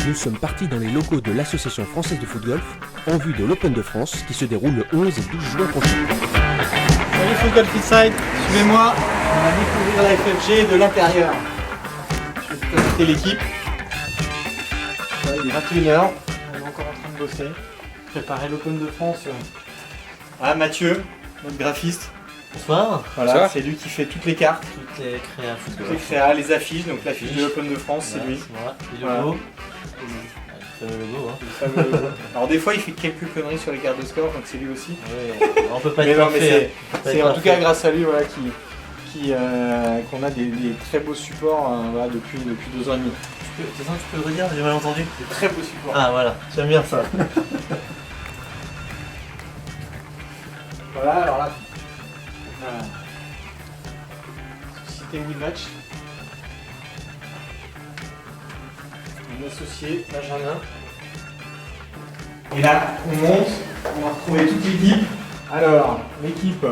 Nous sommes partis dans les locaux de l'Association française de foot golf en vue de l'Open de France qui se déroule le 11 et 12 juin prochain. Salut Foot Golf Inside, suivez-moi, on va découvrir la FFG de l'intérieur. Je vais vous présenter l'équipe. Il est 21h, on est encore en train de bosser, préparer l'Open de France. Ah, Mathieu, notre graphiste. Bonsoir. Voilà, c'est lui qui fait toutes les cartes, Toutes les créas foot toutes les créas, les affiches, donc l'affiche de l'Open de France, c'est lui. Voilà, les Voilà. logos. Le fameux logo. Alors des fois il fait quelques conneries sur les cartes de score, donc c'est lui aussi. Ouais, on peut pas Mais être non, mais parfait. c'est en tout cas grâce à lui voilà, qu'on a des très beaux supports voilà, depuis 2 ans et demi. Tu peux le redire, j'ai mal entendu. Des très beaux supports. Ah voilà, j'aime bien ça. Voilà, alors là, Société WeMatch. Mon associé, Benjamin. Et là, on monte, on va retrouver toute l'équipe. Alors, l'équipe.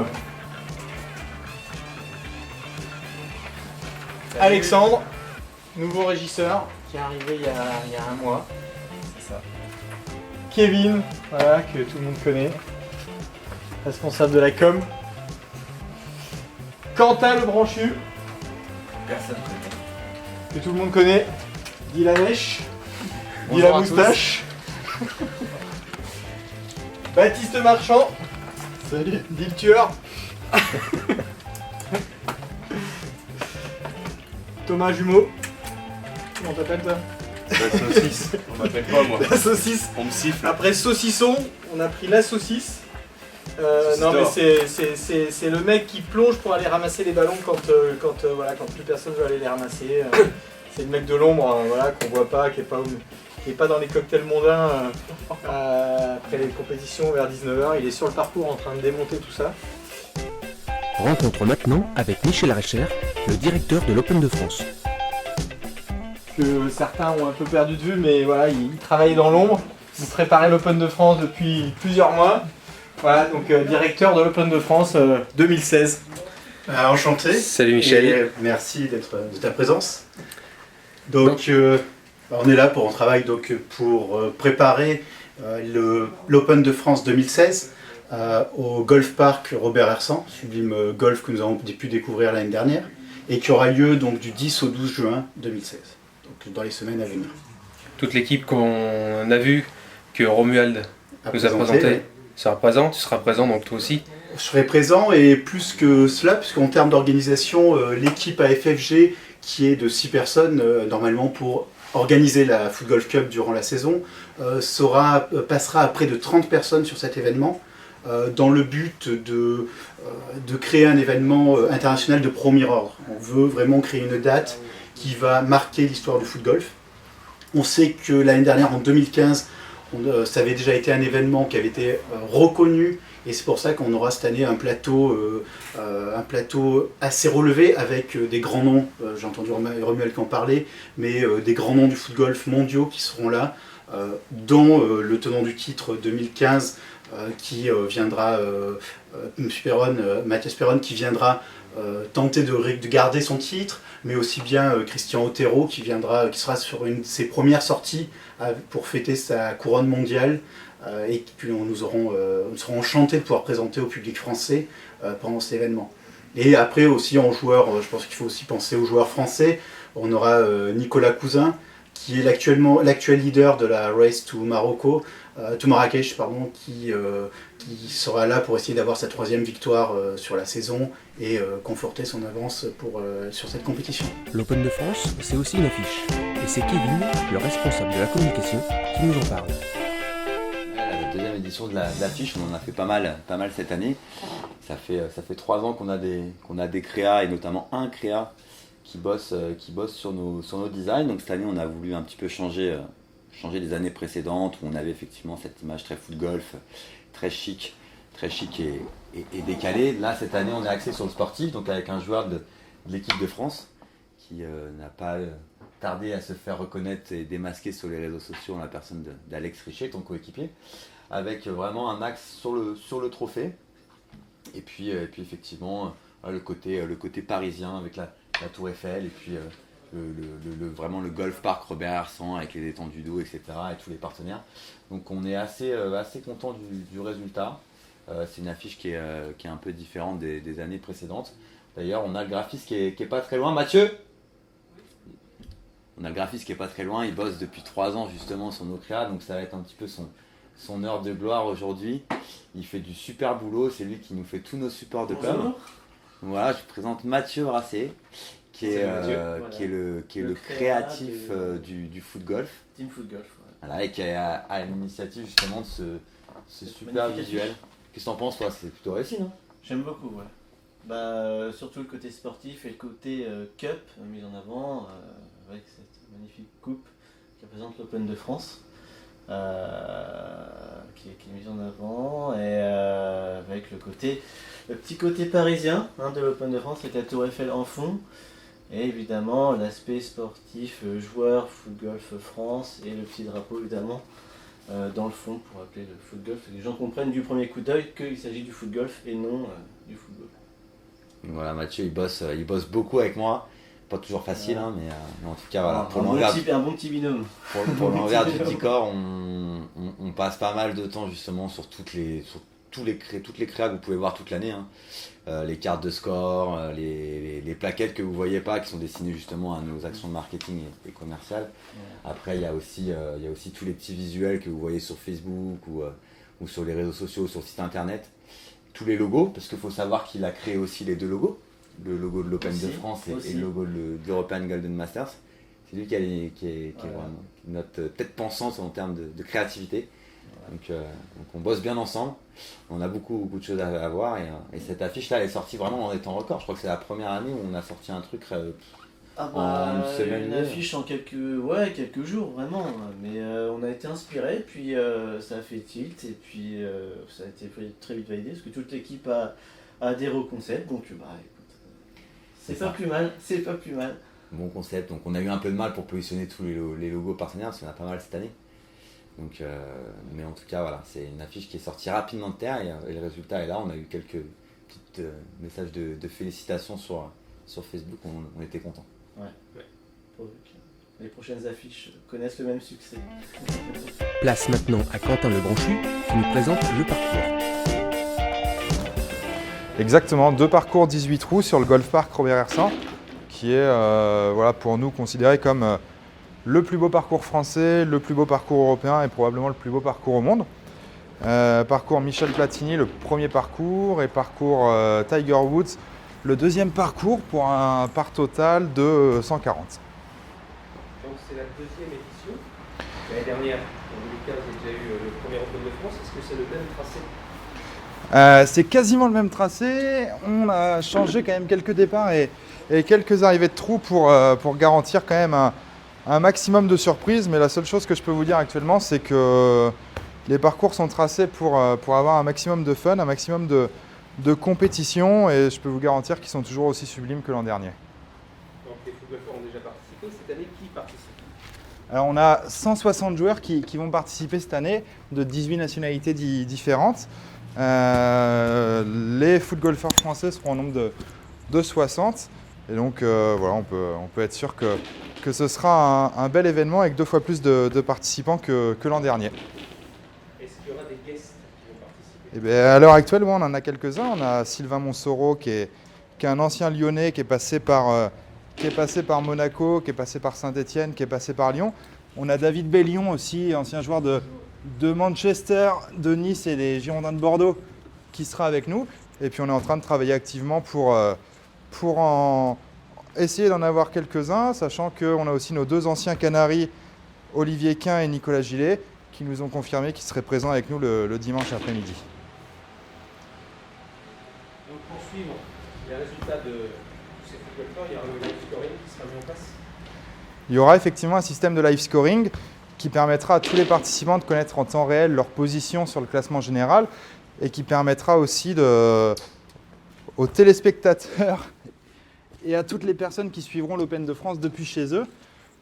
Alexandre, nouveau régisseur, qui est arrivé il y a 1 mois. C'est ça. Kevin, voilà, que tout le monde connaît. Responsable de la com. Quentin le branchu. Personne connaît. Que tout le monde connaît. Dylanèche. Bonjour Dylan à Moustache. Baptiste Marchand. Salut. Dylan Tueur. Thomas Jumeau. Comment t'appelles toi? La saucisse, on m'appelle pas moi. La saucisse. On me siffle. Après saucisson, on a pris la saucisse. Saucisse Non mais d'or. c'est le mec qui plonge pour aller ramasser les ballons quand plus personne veut aller les ramasser. C'est le mec de l'ombre voilà, qu'on voit pas, qui est pas dans les cocktails mondains après les compétitions vers 19h. Il est sur le parcours en train de démonter tout ça. Rencontre maintenant avec Michel Recher, le directeur de l'Open de France. Que certains ont un peu perdu de vue, mais voilà, il travaillait dans l'ombre. Il préparait l'Open de France depuis plusieurs mois. Voilà, donc directeur de l'Open de France 2016. Enchanté. Salut Michel. Et merci de ta présence. Donc, on est là on travaille donc pour préparer l'Open de France 2016 au Golf Park Robert Hersant, sublime golf que nous avons pu découvrir l'année dernière, et qui aura lieu donc du 10 au 12 juin 2016, donc dans les semaines à venir. Toute l'équipe qu'on a vue, que Romuald nous a présentée, sera présent. Tu seras présent donc toi aussi. Je serai présent et plus que cela, puisqu'en termes d'organisation, l'équipe AFFG, qui est de 6 personnes normalement pour organiser la Foot Golf Cup durant la saison, passera à près de 30 personnes sur cet événement, dans le but de créer un événement international de premier ordre. On veut vraiment créer une date qui va marquer l'histoire du foot golf. On sait que l'année dernière, en 2015, ça avait déjà été un événement qui avait été reconnu, et c'est pour ça qu'on aura cette année un plateau assez relevé avec des grands noms, j'ai entendu Romuald en parler, mais des grands noms du foot golf mondiaux qui seront là, dont le tenant du titre 2015 qui viendra, Mathias Perron, qui viendra tenter de garder son titre, mais aussi bien Christian Otero qui sera sur une de ses premières sorties pour fêter sa couronne mondiale, et que nous serons enchantés de pouvoir présenter au public français pendant cet événement. Et après aussi en joueurs, je pense qu'il faut aussi penser aux joueurs français. On aura Nicolas Cousin, qui est l'actuel leader de la Race to Marrakech, qui sera là pour essayer d'avoir sa 3e victoire sur la saison et conforter son avance sur cette compétition. L'Open de France, c'est aussi une affiche. Et c'est Kevin, le responsable de la communication, qui nous en parle. La 2e édition de l'affiche, on en a fait pas mal cette année. Ça fait 3 ans qu'on a des créas, et notamment un créa qui bosse sur nos designs. Donc cette année, on a voulu un petit peu changer des années précédentes où on avait effectivement cette image très foot golf, très chic et décalée. Là, cette année, on est axé sur le sportif, donc avec un joueur de l'équipe de France qui n'a pas tardé à se faire reconnaître et démasquer sur les réseaux sociaux en la personne d'Alex Richet, ton coéquipier, avec vraiment un axe sur le trophée. Et puis effectivement, le côté parisien avec la Tour Eiffel, et puis vraiment le golf park Robert Hersant avec les étendues d'eau, etc. et tous les partenaires. Donc on est assez content du résultat. C'est une affiche qui est un peu différente des années précédentes. D'ailleurs, on a le graphiste qui est pas très loin. Mathieu ? On a le graphiste qui est pas très loin. Il bosse depuis 3 ans justement sur nos créas, donc ça va être un petit peu son heure de gloire aujourd'hui. Il fait du super boulot. C'est lui qui nous fait tous nos supports de com. Voilà, je présente Mathieu Brassé, qui est le créatif du foot golf. Team Foot Golf. Ouais. Voilà, et qui est à l'initiative justement de ce super visuel. Qu'est-ce que t'en penses, toi? C'est plutôt réussi, non? J'aime beaucoup, ouais. Surtout le côté sportif et le côté cup mis en avant avec cette magnifique coupe qui représente l'Open de France. Qui est mise en avant et avec le petit côté parisien de l'Open de France avec la Tour Eiffel en fond et évidemment l'aspect sportif joueur foot golf France et le petit drapeau évidemment dans le fond pour appeler le foot golf et que les gens comprennent du premier coup d'œil qu'il s'agit du foot golf et non du football. Voilà, Mathieu il bosse beaucoup avec moi. Pas toujours facile, mais en tout cas, voilà. Un bon petit binôme. Pour l'envers du décor, on passe pas mal de temps justement sur toutes les créas que vous pouvez voir toute l'année. Les cartes de score, les plaquettes que vous voyez pas, qui sont destinées justement à nos actions de marketing et commerciales. Après, il y a aussi tous les petits visuels que vous voyez sur Facebook ou sur les réseaux sociaux, sur le site internet. Tous les logos, parce qu'il faut savoir qu'il a créé aussi les 2 logos. Le logo de l'Open de France et le logo de l'European Golden Masters. C'est lui qui est vraiment notre tête pensante en termes de créativité. Donc on bosse bien ensemble. On a beaucoup de choses à voir et cette affiche là elle est sortie vraiment dans des temps records. Je crois que c'est la première année où on a sorti un truc en une semaine. Une affiche en quelques jours vraiment. Mais on a été inspiré, puis ça a fait tilt et puis ça a été très vite validé parce que toute l'équipe a adhéré au concept. Donc écoute. C'est pas plus mal. Bon concept, donc on a eu un peu de mal pour positionner tous les logos partenaires parce qu'on a pas mal cette année. Donc, mais en tout cas voilà, c'est une affiche qui est sortie rapidement de terre et le résultat est là. On a eu quelques petits messages de félicitations sur Facebook, on était contents. Ouais. Pour que les prochaines affiches connaissent le même succès. Place maintenant à Quentin Lebranchu qui nous présente le parcours. Exactement, 2 parcours 18 trous sur le Golf Park Robert Hersant, qui est pour nous considéré comme le plus beau parcours français, le plus beau parcours européen et probablement le plus beau parcours au monde. Parcours Michel Platini, le premier parcours, et parcours Tiger Woods, le deuxième parcours pour un part total de 140. Donc c'est la 2e édition. L'année dernière, en 2015, il y a déjà eu le premier Open de France. Est-ce que c'est le même tracé? C'est quasiment le même tracé. On a changé quand même quelques départs et quelques arrivées de trous pour garantir quand même un maximum de surprises. Mais la seule chose que je peux vous dire actuellement, c'est que les parcours sont tracés pour avoir un maximum de fun, un maximum de compétition. Et je peux vous garantir qu'ils sont toujours aussi sublimes que l'an dernier. Donc les footballeurs ont déjà participé. Cette année, qui participe? Alors on a 160 joueurs qui vont participer cette année de 18 nationalités différentes. Les foot golfeurs français seront au nombre de 60 et donc on peut être sûr que ce sera un bel événement avec 2 fois plus de participants que l'an dernier. Est-ce qu'il y aura des guests qui vont participer? Et bien, à l'heure actuelle, on en a quelques-uns. On a Sylvain Monsoreau qui est un ancien Lyonnais qui est passé par Monaco, qui est passé par Saint-Etienne, qui est passé par Lyon. On a David Bellion aussi, ancien joueur de Manchester, de Nice et des Girondins de Bordeaux qui sera avec nous. Et puis on est en train de travailler activement pour en essayer d'en avoir quelques-uns, sachant qu'on a aussi nos 2 anciens Canaries, Olivier Quin et Nicolas Gillet, qui nous ont confirmé qu'ils seraient présents avec nous le dimanche après-midi. Donc pour suivre les résultats de ces footballeurs, il y aura le live scoring qui sera mis en place. Il y aura effectivement un système de live scoring qui permettra à tous les participants de connaître en temps réel leur position sur le classement général et qui permettra aussi aux téléspectateurs et à toutes les personnes qui suivront l'Open de France depuis chez eux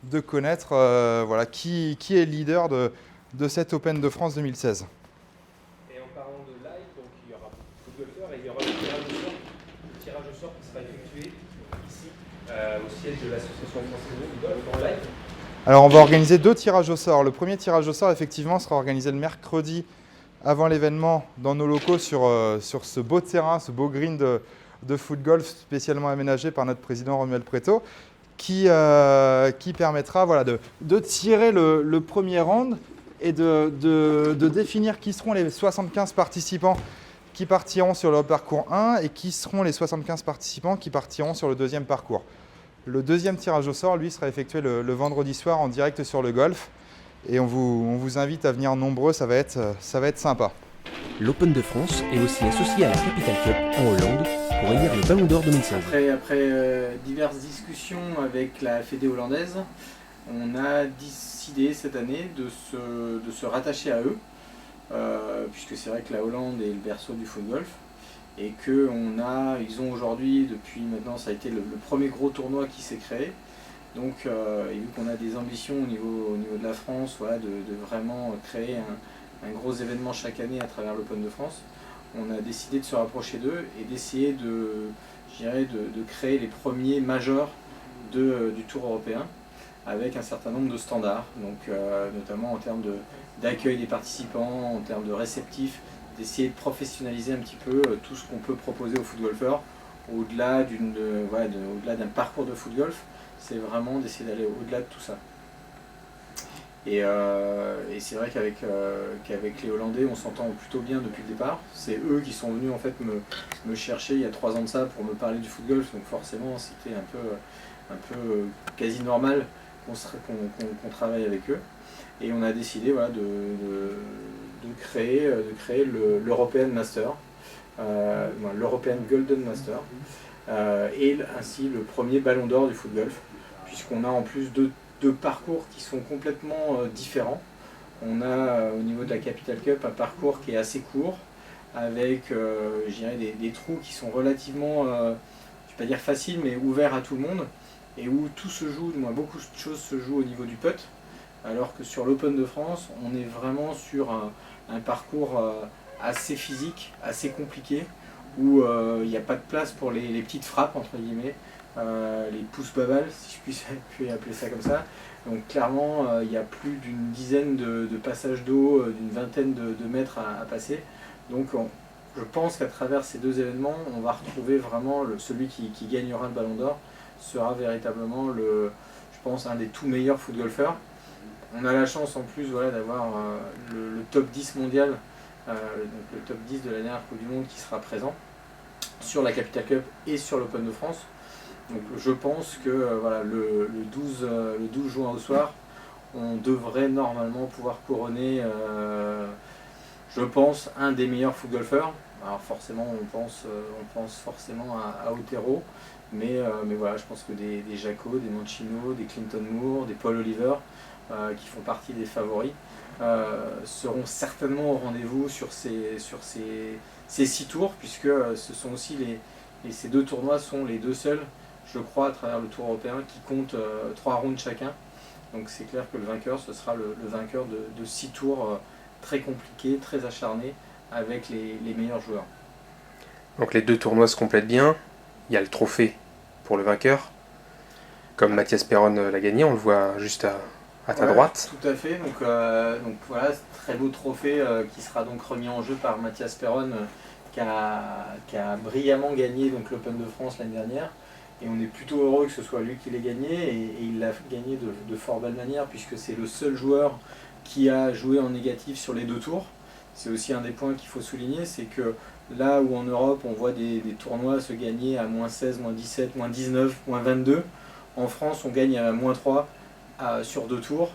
de connaître qui est leader de cet Open de France 2016. Et en parlant de live, donc il y aura beaucoup de golfeurs et il y aura le tirage au sort qui sera effectué ici, au associé de l'Association française du golf en live. Alors on va organiser 2 tirages au sort. Le premier tirage au sort effectivement sera organisé le mercredi avant l'événement dans nos locaux sur ce beau terrain, ce beau green de foot golf spécialement aménagé par notre président Romuald Preto qui permettra voilà, de tirer le premier round et de définir qui seront les 75 participants qui partiront sur le parcours 1 et qui seront les 75 participants qui partiront sur le deuxième parcours. Le deuxième tirage au sort, lui, sera effectué le vendredi soir en direct sur le golf. Et on vous invite à venir nombreux, ça va être sympa. L'Open de France est aussi associé à la Capital Cup en Hollande pour élire le Ballon d'Or 2016. Après diverses discussions avec la Fédé hollandaise, on a décidé cette année de se rattacher à eux, puisque c'est vrai que la Hollande est le berceau du foot golf, et ils ont aujourd'hui, depuis maintenant, ça a été le premier gros tournoi qui s'est créé. Donc, et vu qu'on a des ambitions au niveau de la France, voilà, de vraiment créer un gros événement chaque année à travers l'Open de France, on a décidé de se rapprocher d'eux et d'essayer de créer les premiers majors du Tour européen avec un certain nombre de standards, donc notamment en termes d'accueil des participants, en termes de réceptifs, d'essayer de professionnaliser un petit peu tout ce qu'on peut proposer aux foot golfeurs au-delà d'un parcours de foot golf. C'est vraiment d'essayer d'aller au-delà de tout ça. Et c'est vrai qu'avec les Hollandais, on s'entend plutôt bien depuis le départ. C'est eux qui sont venus en fait me chercher il y a 3 ans de ça pour me parler du foot golf, donc forcément c'était un peu quasi normal qu'on travaille avec eux. Et on a décidé voilà, de créer l'European Master, l'European Golden Master, et ainsi le premier ballon d'or du foot golf, puisqu'on a en plus deux parcours qui sont complètement différents. On a au niveau de la Capital Cup un parcours qui est assez court, avec je dirais des trous qui sont relativement, je ne vais pas dire faciles, mais ouverts à tout le monde, et où tout se joue, du moins beaucoup de choses se jouent au niveau du putt, alors que sur l'Open de France, on est vraiment sur un parcours assez physique, assez compliqué, où il n'y a pas de place pour les petites frappes, entre guillemets, les pouces-babales, si je puis appeler ça comme ça. Donc clairement, il y a plus d'une dizaine de passages d'eau, d'une vingtaine de mètres à passer. Donc je pense qu'à travers ces 2 événements, on va retrouver vraiment celui qui gagnera le Ballon d'Or, sera véritablement, je pense, un des tout meilleurs foot golfeurs. On a la chance en plus voilà, d'avoir le top 10 mondial, donc le top 10 de la dernière Coupe du Monde qui sera présent sur la Capital Cup et sur l'Open de France. Donc je pense que voilà, le 12 juin au soir, on devrait normalement pouvoir couronner, je pense, un des meilleurs foot golfeurs. Alors forcément, on pense forcément à Otero, mais voilà, je pense que des Jaco, des Mancino, des Clinton Moore, des Paul Oliver, qui font partie des favoris, seront certainement au rendez-vous sur ces 6 tours, puisque ce sont aussi ces 2 tournois sont les 2 seuls, je crois, à travers le Tour européen, qui comptent 3 rounds chacun. Donc c'est clair que le vainqueur, ce sera le vainqueur de 6 tours très compliqués, très acharnés, avec les meilleurs joueurs. Donc les 2 tournois se complètent bien. Il y a le trophée pour le vainqueur, comme Mathias Perron l'a gagné, on le voit juste à ta droite. Tout à fait, donc voilà, très beau trophée qui sera donc remis en jeu par Mathias Perron, qui a brillamment gagné l'Open de France l'année dernière. Et on est plutôt heureux que ce soit lui qui l'ait gagné, et il l'a gagné de fort belle manière, puisque c'est le seul joueur qui a joué en négatif sur les 2 tours. C'est aussi un des points qu'il faut souligner, c'est que là où en Europe on voit des tournois se gagner à -16, -17, -19, -22, en France on gagne à -3 sur 2 tours.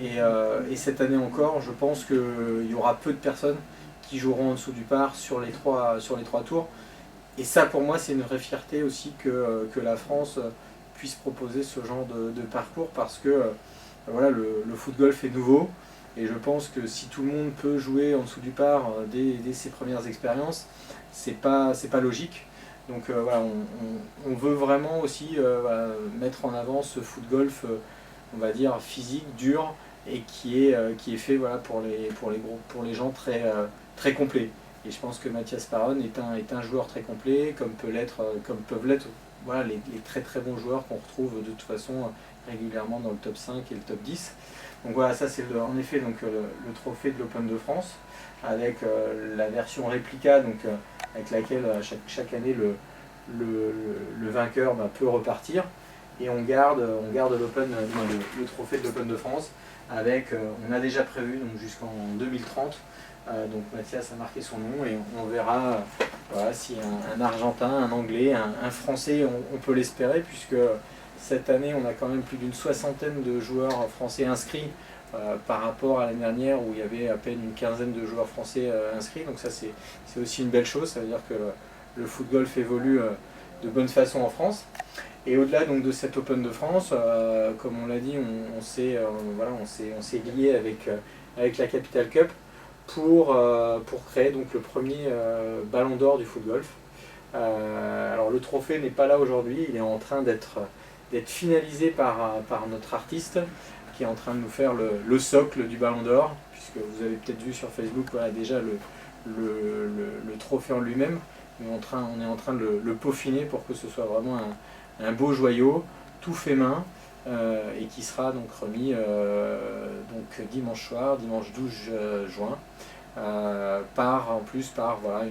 Et cette année encore, je pense qu'il y aura peu de personnes qui joueront en dessous du par sur les 3 tours. Et ça, pour moi, c'est une vraie fierté aussi que la France puisse proposer ce genre de parcours, parce que voilà, le foot golf est nouveau, et je pense que si tout le monde peut jouer en dessous du par dès ses premières expériences, c'est pas logique. Donc voilà, on veut vraiment aussi mettre en avant ce foot golf, on va dire physique, dur, et qui est fait voilà, pour les gens très complets. Et je pense que Mathias Perron est un joueur très complet, comme peuvent l'être voilà, les très très bons joueurs qu'on retrouve de toute façon régulièrement dans le top 5 et le top 10. Donc voilà, ça c'est en effet donc, le trophée de l'Open de France, avec la version réplica, donc, avec laquelle chaque année le vainqueur peut repartir. Et on garde l'Open, le trophée de l'Open de France, avec, on a déjà prévu donc, jusqu'en 2030. Donc Mathias a marqué son nom et on verra voilà, si un Argentin, un Anglais, un Français, on peut l'espérer, puisque cette année on a quand même plus d'une 60aine de joueurs français inscrits par rapport à l'année dernière où il y avait à peine une 15aine de joueurs français inscrits. Donc ça c'est aussi une belle chose, ça veut dire que le foot golf évolue de bonne façon en France. Et au-delà donc de cet Open de France, comme on l'a dit, on s'est lié avec la Capital Cup pour créer donc le premier ballon d'or du foot golf. Alors le trophée n'est pas là aujourd'hui, il est en train d'être finalisé par notre artiste qui est en train de nous faire le socle du ballon d'or, puisque vous avez peut-être vu sur Facebook voilà, déjà le trophée en lui-même, mais on est en train de le peaufiner pour que ce soit vraiment un beau joyau, tout fait main, et qui sera donc remis donc dimanche soir, dimanche 12 juin, par voilà,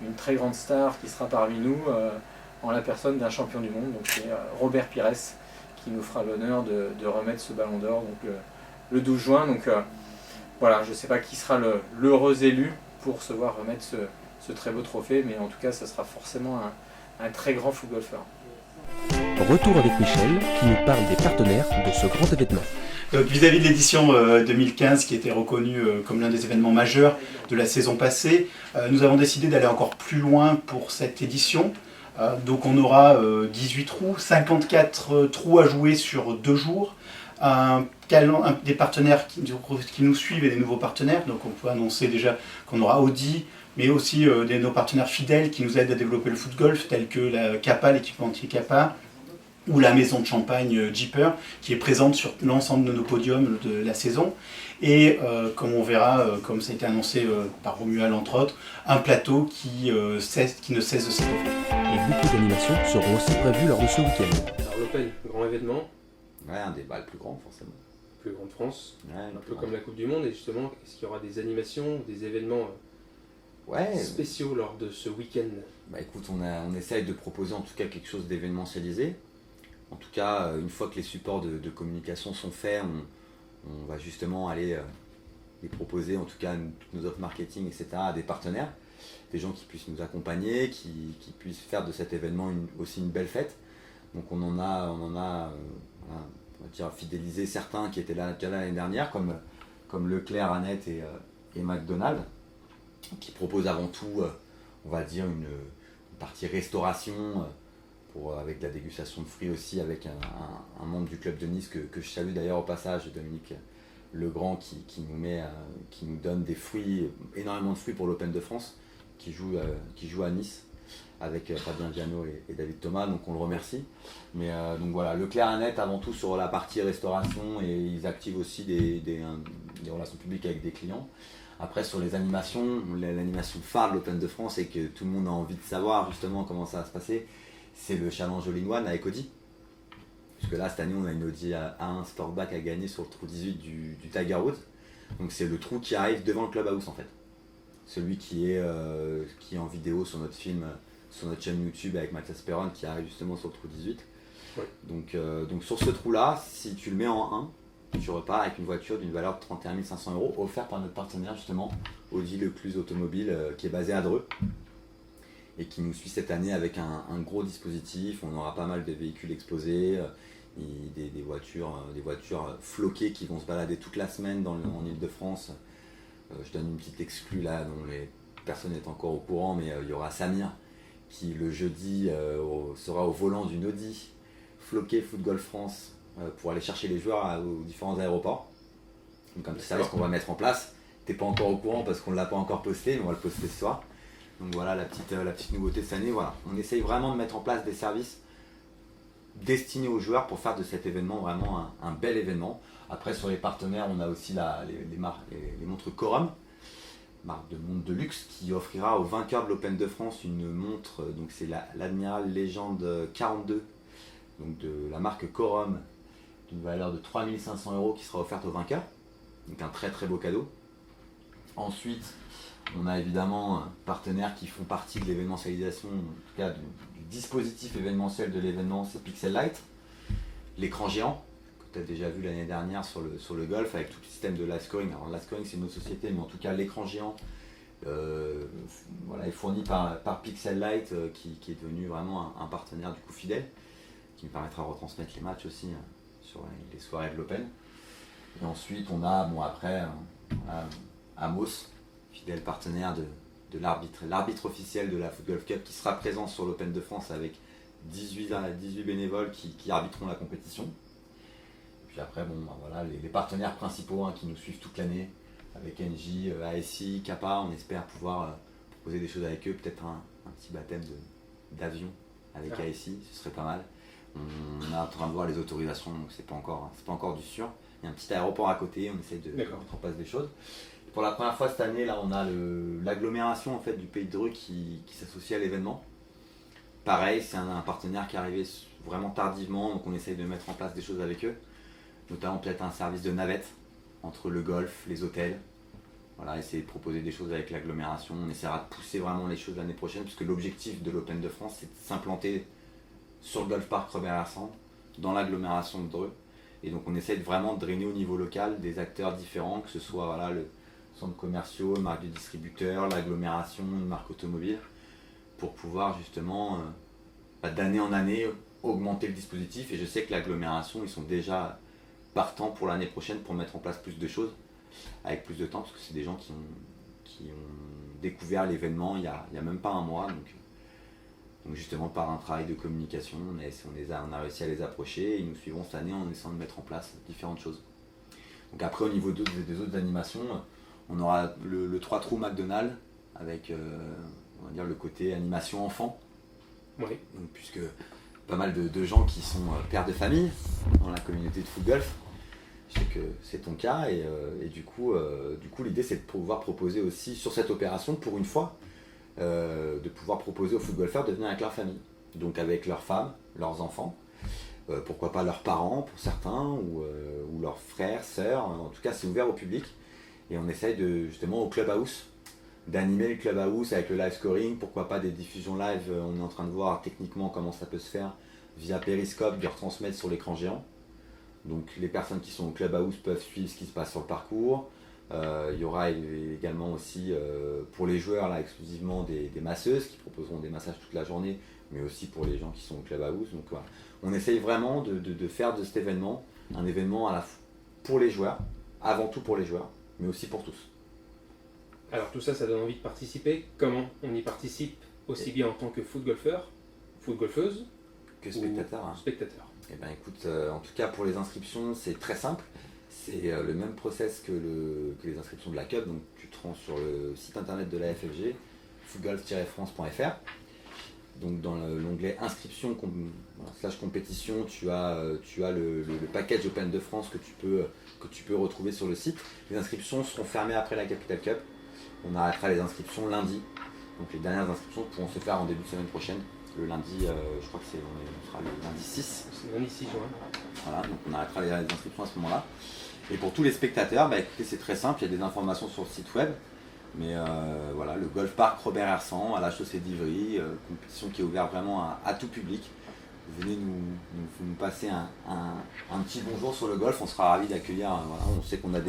une très grande star qui sera parmi nous, en la personne d'un champion du monde, donc c'est Robert Pires, qui nous fera l'honneur de remettre ce ballon d'or donc le 12 juin. Donc voilà, je ne sais pas qui sera l'heureux élu pour se voir remettre ce très beau trophée, mais en tout cas, ça sera forcément un très grand foot golfeur. Retour avec Michel qui nous parle des partenaires de ce grand événement. Donc, vis-à-vis de l'édition 2015 qui était reconnue comme l'un des événements majeurs de la saison passée, nous avons décidé d'aller encore plus loin pour cette édition. Donc on aura 18 trous, 54 trous à jouer sur 2 jours, des partenaires qui nous suivent et des nouveaux partenaires. Donc on peut annoncer déjà qu'on aura Audi, mais aussi nos partenaires fidèles qui nous aident à développer le foot golf, tels que la Kappa, l'équipementier Kappa, ou la maison de champagne Jeeper, qui est présente sur l'ensemble de nos podiums de la saison. Et comme on verra, comme ça a été annoncé par Romuald entre autres, un plateau qui ne cesse de s'étoffer. Et beaucoup d'animations seront aussi prévues lors de ce week-end. Alors l'Open, grand événement. Ouais, un des balles plus grands forcément. Plus grand de France, Ouais, un peu comme la Coupe du Monde. Et justement, est-ce qu'il y aura des animations, des événements spéciaux lors de ce week-end? Bah écoute, on essaye de proposer en tout cas quelque chose d'événementialisé. En tout cas, une fois que les supports de communication sont faits, on va justement aller les proposer, en tout cas toutes nos offres marketing, etc., à des partenaires, des gens qui puissent nous accompagner, qui puissent faire de cet événement aussi une belle fête. Donc on a on va dire, fidélisé certains qui étaient là déjà l'année dernière, comme Leclerc, Annette et McDonald's, qui proposent avant tout, on va dire, une partie restauration, avec de la dégustation de fruits aussi, avec un membre du club de Nice que je salue d'ailleurs au passage, Dominique Legrand, qui nous donne des fruits, énormément de fruits pour l'Open de France, qui joue à Nice avec Fabien Giano et David Thomas, donc on le remercie. Mais donc voilà, Leclerc Annette avant tout sur la partie restauration, et ils activent aussi des relations publiques avec des clients. Après sur les animations, l'animation phare de l'Open de France et que tout le monde a envie de savoir justement comment ça va se passer, c'est le challenge All-in-One avec Audi. Puisque là cette année on a une Audi A1 Sportback à gagner sur le trou 18 du Tiger Woods. Donc c'est le trou qui arrive devant le clubhouse en fait. Celui qui est en vidéo sur notre film, sur notre chaîne YouTube avec Mathias Perron, qui arrive justement sur le trou 18. Ouais. Donc sur ce trou là, si tu le mets en 1, tu repars avec une voiture d'une valeur de 31 500 € offerte par notre partenaire justement, Audi Le Cluse Automobile, qui est basé à Dreux et qui nous suit cette année avec un gros dispositif. On aura pas mal de véhicules exposés, des voitures floquées qui vont se balader toute la semaine en Ile-de-France. Je donne une petite exclue là dont personne n'est encore au courant, mais il y aura Samir qui le jeudi sera au volant d'une Audi floquée Foot Golf France pour aller chercher les joueurs aux différents aéroports. Donc un petit service qu'on va mettre en place. T'es pas encore au courant parce qu'on ne l'a pas encore posté, mais on va le poster ce soir. Donc voilà la petite nouveauté cette année. Voilà. On essaye vraiment de mettre en place des services destinés aux joueurs pour faire de cet événement vraiment un bel événement. Après sur les partenaires, on a aussi les montres Corum marque de montre de luxe, qui offrira au vainqueur de l'Open de France une montre, donc c'est l'Admiral Légende 42, donc de la marque Corum, d'une valeur de 3500 € qui sera offerte au vainqueur. Donc un très très beau cadeau. Ensuite, on a évidemment partenaires qui font partie de l'événementialisation, en tout cas du dispositif événementiel de l'événement, c'est Pixel Light, l'écran géant, que tu as déjà vu l'année dernière sur le golf, avec tout le système de live scoring. Alors live scoring c'est une autre société, mais en tout cas l'écran géant est fourni par Pixel Light, qui est devenu vraiment un partenaire du coup fidèle, qui me permettra de retransmettre les matchs aussi sur les soirées de l'Open. Et ensuite on a, Amos, fidèle partenaire de l'arbitre officiel de la Foot Golf Cup, qui sera présent sur l'Open de France avec 18 bénévoles qui arbitreront la compétition. Et puis après, les partenaires principaux qui nous suivent toute l'année, avec NJ, ASI, Kappa, on espère pouvoir proposer des choses avec eux, peut-être un petit baptême d'avion avec ASI, ce serait pas mal. On est en train de voir les autorisations, donc c'est pas encore du sûr. Il y a un petit aéroport à côté, on essaie de mettre en place des choses. Pour la première fois cette année, là, on a l'agglomération en fait, du Pays de Dreux qui s'associe à l'événement. Pareil, c'est un partenaire qui est arrivé vraiment tardivement, donc on essaye de mettre en place des choses avec eux. Notamment peut-être un service de navette entre le golf, les hôtels. Voilà, essayer de proposer des choses avec l'agglomération. On essaiera de pousser vraiment les choses l'année prochaine, puisque l'objectif de l'Open de France, c'est de s'implanter sur le golf park Robert-Hersant, dans l'agglomération de Dreux. Et donc on essaie vraiment de drainer au niveau local des acteurs différents, que ce soit le centre commerciaux, une marque de distributeur, l'agglomération, une marque automobile, pour pouvoir justement, d'année en année, augmenter le dispositif. Et je sais que l'agglomération, ils sont déjà partants pour l'année prochaine pour mettre en place plus de choses, avec plus de temps, parce que c'est des gens qui ont découvert l'événement il y a même pas un mois. Donc justement, par un travail de communication, on a réussi à les approcher, et ils nous suivront cette année en essayant de mettre en place différentes choses. Donc après, au niveau des autres animations, on aura le 3 trous McDonald's avec on va dire le côté animation enfant. Oui. Donc, puisque pas mal de gens qui sont pères de famille dans la communauté de foot golf. Je sais que c'est ton cas et du coup l'idée c'est de pouvoir proposer aussi sur cette opération pour une fois de pouvoir proposer aux foot golfeurs de venir avec leur famille. Donc avec leurs femmes, leurs enfants, pourquoi pas leurs parents pour certains ou leurs frères, sœurs. En tout cas c'est ouvert au public. Et on essaye justement au clubhouse d'animer le clubhouse avec le live scoring, pourquoi pas des diffusions live, on est en train de voir techniquement comment ça peut se faire via Periscope, de retransmettre sur l'écran géant. Donc les personnes qui sont au clubhouse peuvent suivre ce qui se passe sur le parcours. Il y aura également aussi pour les joueurs là exclusivement des masseuses qui proposeront des massages toute la journée, mais aussi pour les gens qui sont au clubhouse. Donc voilà. On essaye vraiment de faire de cet événement un événement pour les joueurs, avant tout pour les joueurs, mais aussi pour tous. Alors tout ça, ça donne envie de participer. Comment on y participe aussi bien en tant que foot golfeur, foot golfeuse que spectateur. Spectateur. Eh bien écoute, en tout cas pour les inscriptions, c'est très simple. C'est le même process que les inscriptions de la Cup. Donc tu te rends sur le site internet de la FFG, footgolf-france.fr. Donc dans l'onglet inscription / compétition, tu as le package Open de France que tu peux retrouver sur le site. Les inscriptions seront fermées après la Capital Cup. On arrêtera les inscriptions lundi. Donc les dernières inscriptions pourront se faire en début de semaine prochaine. Le lundi, je crois que on sera le lundi 6. C'est le lundi 6 juin. Voilà, donc on arrêtera les inscriptions à ce moment-là. Et pour tous les spectateurs, écoutez, c'est très simple, il y a des informations sur le site web. Mais voilà, le Golf Park Robert-Hersant à la chaussée d'Ivry, compétition qui est ouverte vraiment à tout public. Venez nous passer un petit bonjour sur le golf, on sera ravis d'accueillir. Voilà, on sait qu'on a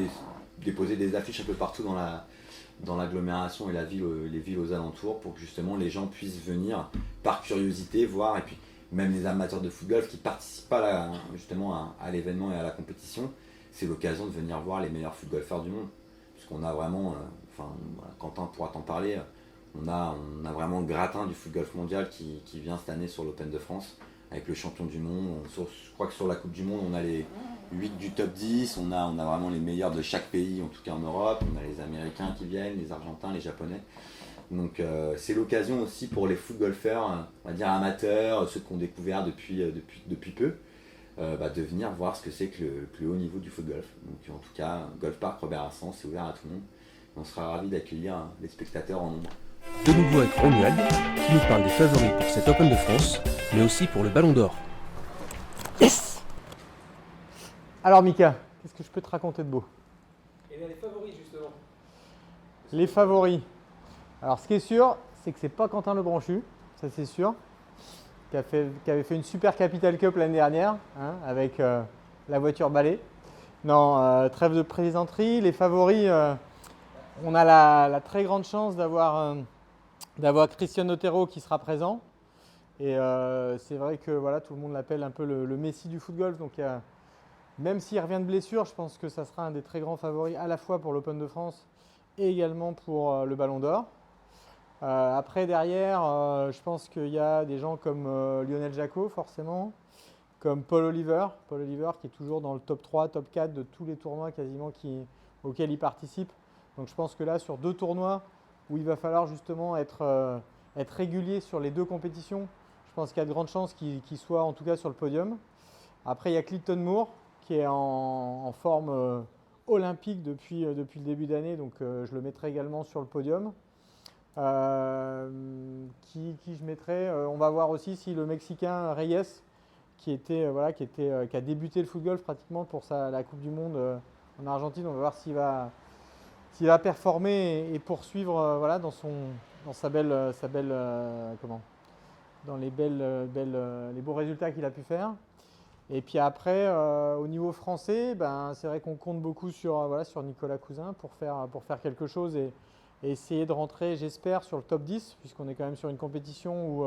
déposé des affiches un peu partout dans l'agglomération et les villes aux alentours pour que justement les gens puissent venir par curiosité voir, et puis même les amateurs de foot golf qui ne participent pas justement à l'événement et à la compétition, c'est l'occasion de venir voir les meilleurs foot golfeurs du monde, puisqu'on a vraiment, Quentin pourra t'en parler, on a vraiment le gratin du foot golf mondial qui vient cette année sur l'Open de France avec le champion du monde. Je crois que sur la Coupe du Monde on a les 8 du top 10, on a vraiment les meilleurs de chaque pays, en tout cas en Europe, on a les Américains qui viennent, les Argentins, les Japonais. Donc c'est l'occasion aussi pour les foot golfeurs, on va dire amateurs, ceux qui ont découvert depuis peu, de venir voir ce que c'est que le haut niveau du foot golf. Donc en tout cas, Golf Park Robert-Hersant, c'est ouvert à tout le monde. on sera ravis d'accueillir les spectateurs en nombre. De nouveau avec Romuald, qui nous parle des favoris pour cet Open de France, mais aussi pour le Ballon d'Or. Yes. Alors Mika, qu'est-ce que je peux te raconter de beau? Et bien les favoris justement. Les favoris. Alors ce qui est sûr, c'est que c'est pas Quentin Lebranchu, ça c'est sûr, qui avait fait une super Capital Cup l'année dernière, hein, avec la voiture balai. Non, trêve de plaisanterie. Les favoris, on a la très grande chance d'avoir Christian Otero qui sera présent. Et c'est vrai que voilà, tout le monde l'appelle un peu le Messi du foot golf. Donc même s'il revient de blessure, je pense que ça sera un des très grands favoris à la fois pour l'Open de France et également pour le Ballon d'Or. Après, derrière, je pense qu'il y a des gens comme Lionel Jacot, forcément, comme Paul Oliver qui est toujours dans le top 3, top 4 de tous les tournois quasiment auxquels il participe. Donc je pense que là, sur 2 tournois où il va falloir justement être régulier sur les 2 compétitions, je pense qu'il y a de grandes chances qu'il soit en tout cas sur le podium. Après, il y a Clifton Moore qui est en forme olympique depuis le début d'année, donc je le mettrai également sur le podium. Qui je mettrais, on va voir aussi si le Mexicain Reyes, qui a débuté le foot golf pratiquement pour la Coupe du Monde en Argentine, on va voir s'il va performer et poursuivre voilà, dans les beaux résultats qu'il a pu faire. Et puis après, au niveau français, c'est vrai qu'on compte beaucoup sur Nicolas Cousin pour faire quelque chose et essayer de rentrer, j'espère, sur le top 10, puisqu'on est quand même sur une compétition où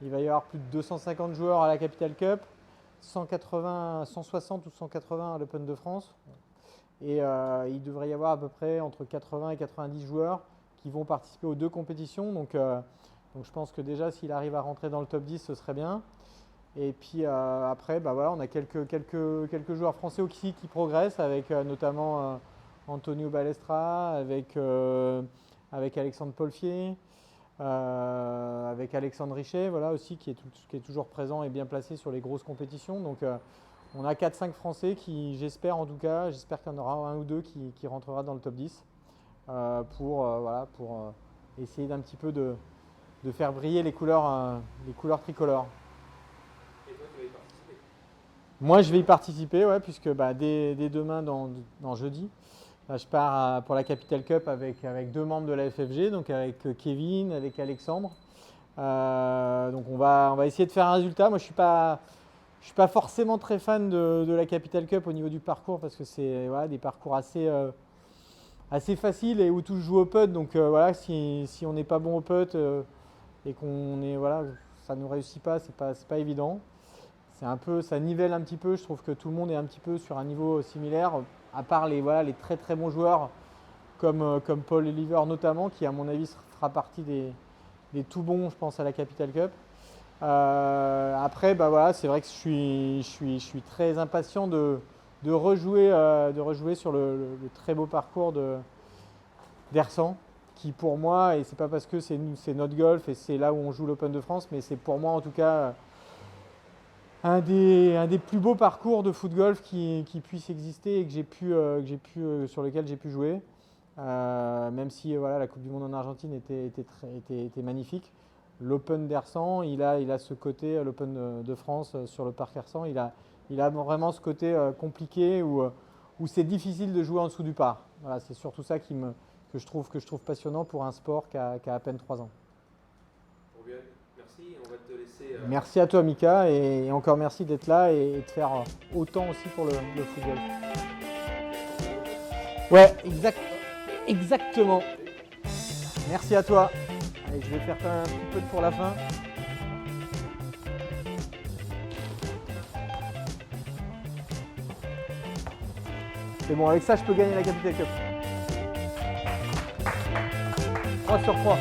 il va y avoir plus de 250 joueurs à la Capital Cup, 160 ou 180 à l'Open de France. Et il devrait y avoir à peu près entre 80 et 90 joueurs qui vont participer aux 2 compétitions. Donc je pense que déjà, s'il arrive à rentrer dans le top 10, ce serait bien. Et puis après, voilà, on a quelques joueurs français aussi qui progressent, avec notamment Antonio Balestra, avec Alexandre Polfier, avec Alexandre Richet, voilà, aussi, qui est toujours présent et bien placé sur les grosses compétitions. Donc on a 4-5 Français qui, j'espère qu'il y en aura un ou deux qui rentrera dans le top 10 pour essayer d'un petit peu de faire briller les couleurs tricolores. Et toi, tu vas y participer? Moi, je vais y participer, ouais, puisque dès demain, dans jeudi, je pars pour la Capital Cup avec 2 membres de la FFG, donc avec Kevin, avec Alexandre. Donc on va essayer de faire un résultat. Moi, je suis pas forcément très fan de la Capital Cup au niveau du parcours, parce que c'est des parcours assez faciles et où tout se joue au putt. Donc si on n'est pas bon au putt et ça ne réussit pas, c'est pas évident. Ça nivelle un petit peu. Je trouve que tout le monde est un petit peu sur un niveau similaire, à part les très très bons joueurs comme Paul Oliver notamment, qui à mon avis fera partie des tout bons, je pense, à la Capital Cup. Après, c'est vrai que je suis très impatient de rejouer sur le très beau parcours d'Ersan, qui pour moi, et c'est pas parce que c'est notre golf et c'est là où on joue l'Open de France, mais c'est pour moi en tout cas un des plus beaux parcours de foot golf qui puisse exister et sur lequel j'ai pu jouer. Même si la Coupe du Monde en Argentine était magnifique. L'Open d'Ersan, il a ce côté, l'Open de France sur le parc Ersan, il a vraiment ce côté compliqué où c'est difficile de jouer en dessous du par. Voilà, c'est surtout ça que je trouve passionnant pour un sport qui a à peine 3 ans. Bien, merci, on va te laisser. Merci à toi Mika, et encore merci d'être là et de faire autant aussi pour le football. Ouais, exactement. Merci à toi. Allez, je vais faire un petit peu pour la fin. C'est bon, avec ça je peux gagner la Capital Cup. 3 sur 3.